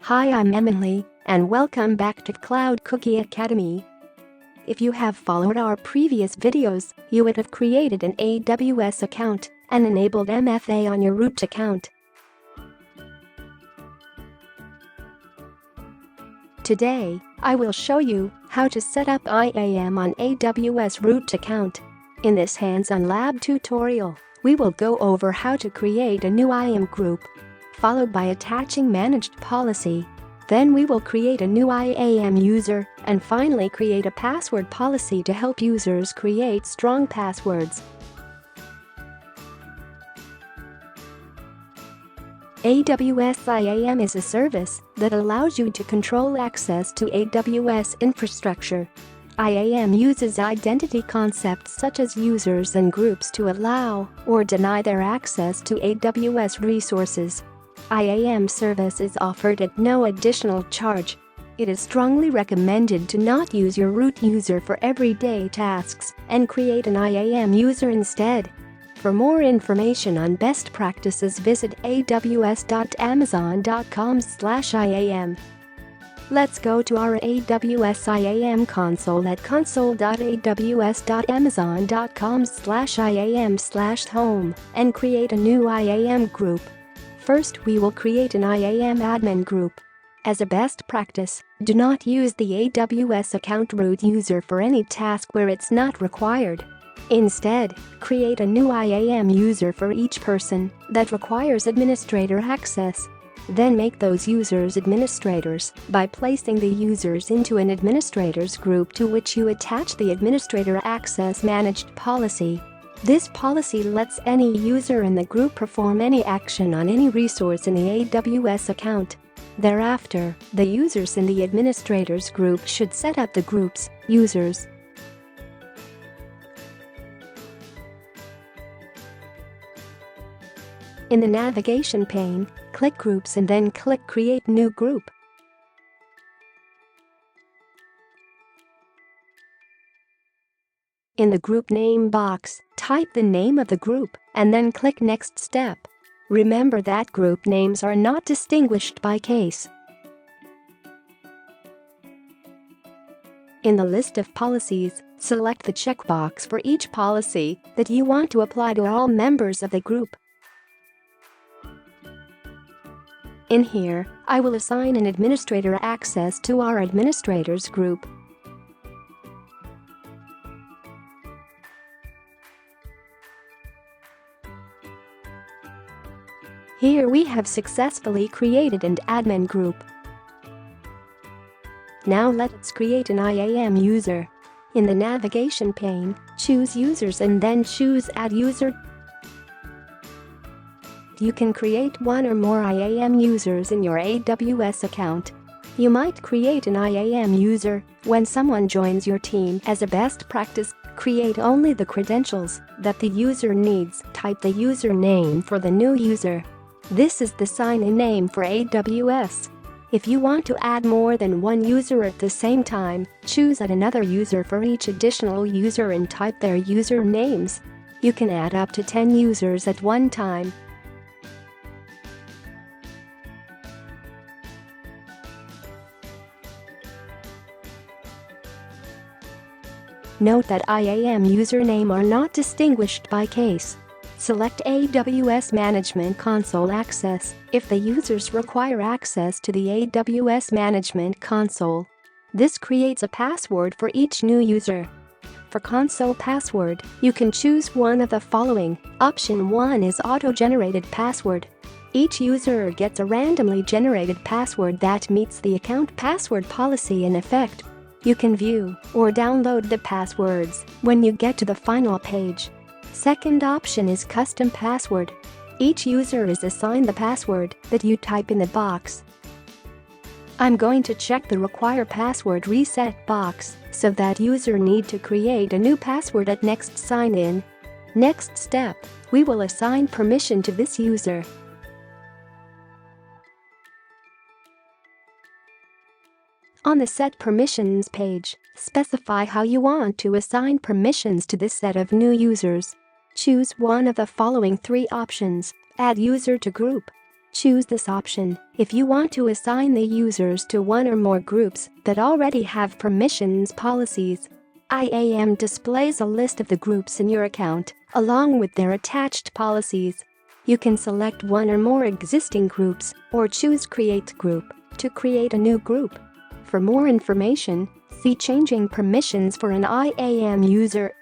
Hi, I'm Emily, and welcome back to Cloud Cookie Academy. If you have followed our previous videos, you would have created an AWS account and enabled MFA on your root account. Today, I will show you how to set up IAM on AWS root account. In this hands-on lab tutorial, we will go over how to create a new IAM group, followed by attaching managed policy. Then we will create a new IAM user and finally create a password policy to help users create strong passwords. AWS IAM is a service that allows you to control access to AWS infrastructure. IAM uses identity concepts such as users and groups to allow or deny their access to AWS resources. IAM service is offered at no additional charge. It is strongly recommended to not use your root user for everyday tasks and create an IAM user instead. For more information on best practices, visit aws.amazon.com/IAM. Let's go to our AWS IAM console at console.aws.amazon.com/IAM/home and create a new IAM group. First, we will create an IAM admin group. As a best practice, do not use the AWS account root user for any task where it's not required. Instead, create a new IAM user for each person that requires administrator access. Then make those users administrators by placing the users into an administrators group to which you attach the administrator access managed policy. This policy lets any user in the group perform any action on any resource in the AWS account. Thereafter, the users in the administrators group should set up the group's users. In the navigation pane, click Groups and then click Create New Group. In the group name box, type the name of the group and then click Next Step. Remember that group names are not distinguished by case. In the list of policies, select the checkbox for each policy that you want to apply to all members of the group. In here, I will assign an administrator access to our administrators group. Here we have successfully created an admin group. Now let's create an IAM user. In the navigation pane, choose Users and then choose Add User. You can create one or more IAM users in your AWS account. You might create an IAM user when someone joins your team. As a best practice, create only the credentials that the user needs. Type the username for the new user. This is the sign-in name for AWS. If you want to add more than one user at the same time, choose Add Another User for each additional user and type their usernames. You can add up to 10 users at one time. Note that IAM username are not distinguished by case. Select AWS Management Console Access if the users require access to the AWS Management Console. This creates a password for each new user. For console password, you can choose one of the following. Option 1 is auto-generated password. Each user gets a randomly generated password that meets the account password policy in effect. You can view or download the passwords when you get to the final page. Second option is custom password. Each user is assigned the password that you type in the box. I'm going to check the Require Password Reset box so that user need to create a new password at next sign in. Next step, we will assign permission to this user. On the Set Permissions page, specify how you want to assign permissions to this set of new users. Choose one of the following three options: Add user to group, Choose this option if you want to assign the users to one or more groups that already have permissions policies. IAM displays a list of the groups in your account, along with their attached policies. You can select one or more existing groups or choose Create Group to create a new group. For more information, see Changing Permissions for an IAM user.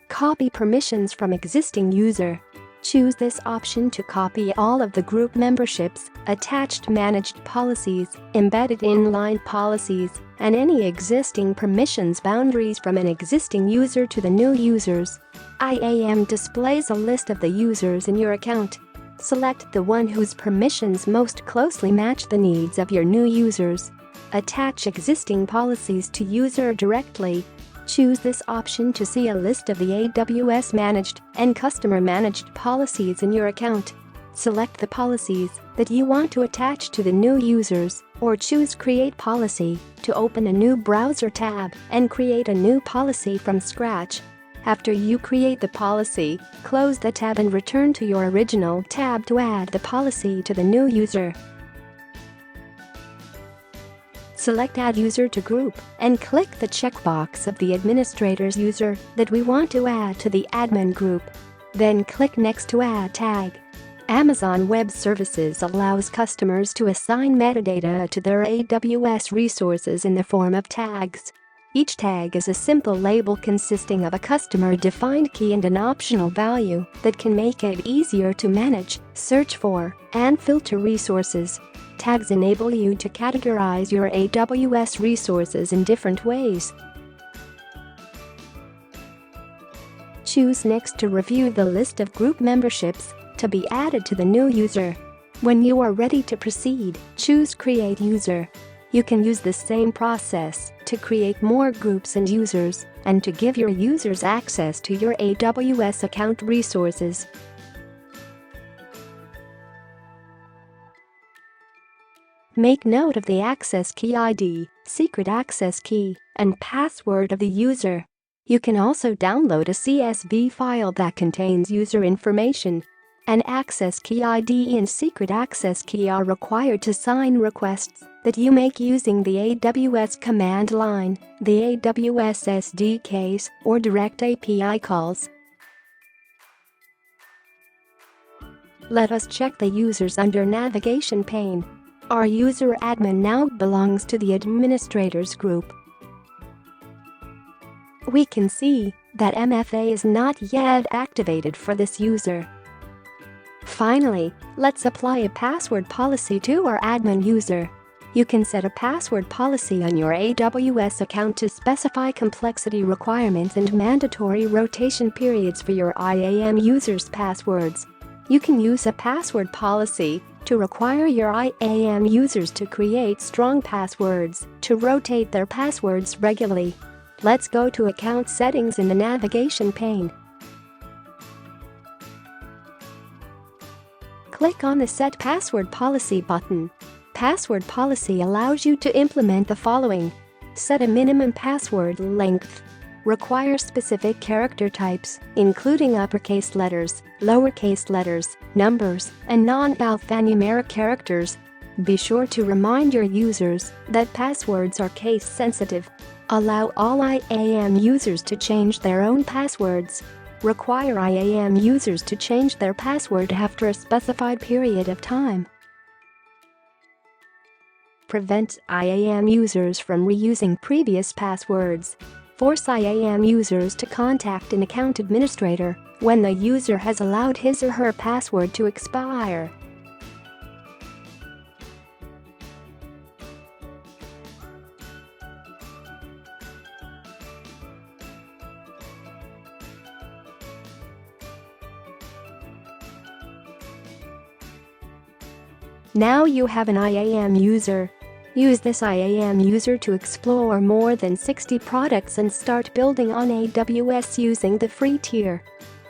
Copy permissions from existing user. Choose this option to copy all of the group memberships, attached managed policies, embedded inline policies, and any existing permissions boundaries from an existing user to the new users. IAM displays a list of the users in your account. Select the one whose permissions most closely match the needs of your new users. Attach existing policies to user directly. Choose this option to see a list of the AWS managed and customer managed policies in your account. Select the policies that you want to attach to the new users, or choose Create Policy to open a new browser tab and create a new policy from scratch. After you create the policy, close the tab and return to your original tab to add the policy to the new user. Select Add User to Group and click the checkbox of the administrator's user that we want to add to the admin group. Then click Next to add tag. Amazon Web Services allows customers to assign metadata to their AWS resources in the form of tags. Each tag is a simple label consisting of a customer-defined key and an optional value that can make it easier to manage, search for, and filter resources. Tags enable you to categorize your AWS resources in different ways. Choose Next to review the list of group memberships to be added to the new user. When you are ready to proceed, choose Create User. You can use the same process to create more groups and users, and to give your users access to your AWS account resources. Make note of the access key ID, secret access key, and password of the user. You can also download a CSV file that contains user information. An access key ID and secret access key are required to sign requests that you make using the AWS command line, the AWS SDKs, or direct API calls. Let us check the users under navigation pane. Our user admin now belongs to the administrators group. We can see that MFA is not yet activated for this user. Finally, let's apply a password policy to our admin user. You can set a password policy on your AWS account to specify complexity requirements and mandatory rotation periods for your IAM users' passwords. You can use a password policy to require your IAM users to create strong passwords to rotate their passwords regularly. Let's go to Account Settings in the navigation pane. Click on the Set Password Policy button. Password policy allows you to implement the following. Set a minimum password length. Require specific character types, including uppercase letters, lowercase letters, numbers, and non-alphanumeric characters. Be sure to remind your users that passwords are case-sensitive. Allow all IAM users to change their own passwords. Require IAM users to change their password after a specified period of time. Prevent IAM users from reusing previous passwords. Force IAM users to contact an account administrator when the user has allowed his or her password to expire. Now you have an IAM user. Use this IAM user to explore more than 60 products and start building on AWS using the free tier.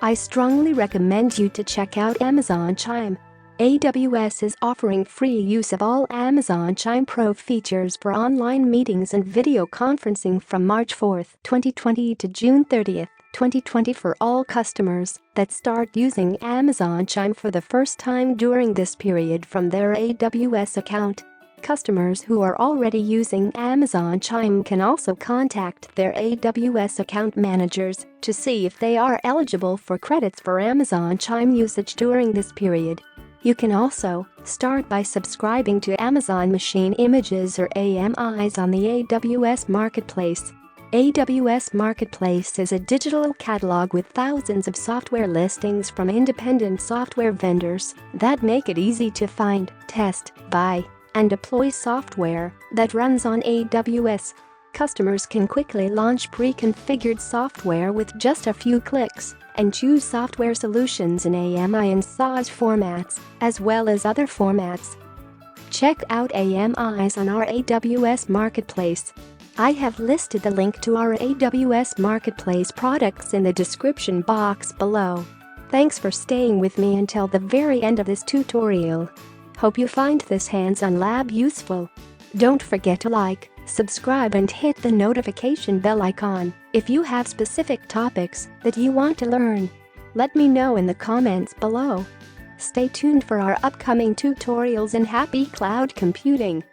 I strongly recommend you to check out Amazon Chime. AWS is offering free use of all Amazon Chime Pro features for online meetings and video conferencing from March 4, 2020 to June 30, 2020 for all customers that start using Amazon Chime for the first time during this period from their AWS account. Customers who are already using Amazon Chime can also contact their AWS account managers to see if they are eligible for credits for Amazon Chime usage during this period. You can also start by subscribing to Amazon Machine Images or AMIs on the AWS Marketplace. AWS Marketplace is a digital catalog with thousands of software listings from independent software vendors that make it easy to find, test, buy, and deploy software that runs on AWS. Customers can quickly launch pre-configured software with just a few clicks and choose software solutions in AMI and SaaS formats, as well as other formats. Check out AMIs on our AWS Marketplace. I have listed the link to our AWS Marketplace products in the description box below. Thanks for staying with me until the very end of this tutorial. Hope you find this hands-on lab useful. Don't forget to like, subscribe and hit the notification bell icon if you have specific topics that you want to learn. Let me know in the comments below. Stay tuned for our upcoming tutorials and happy cloud computing!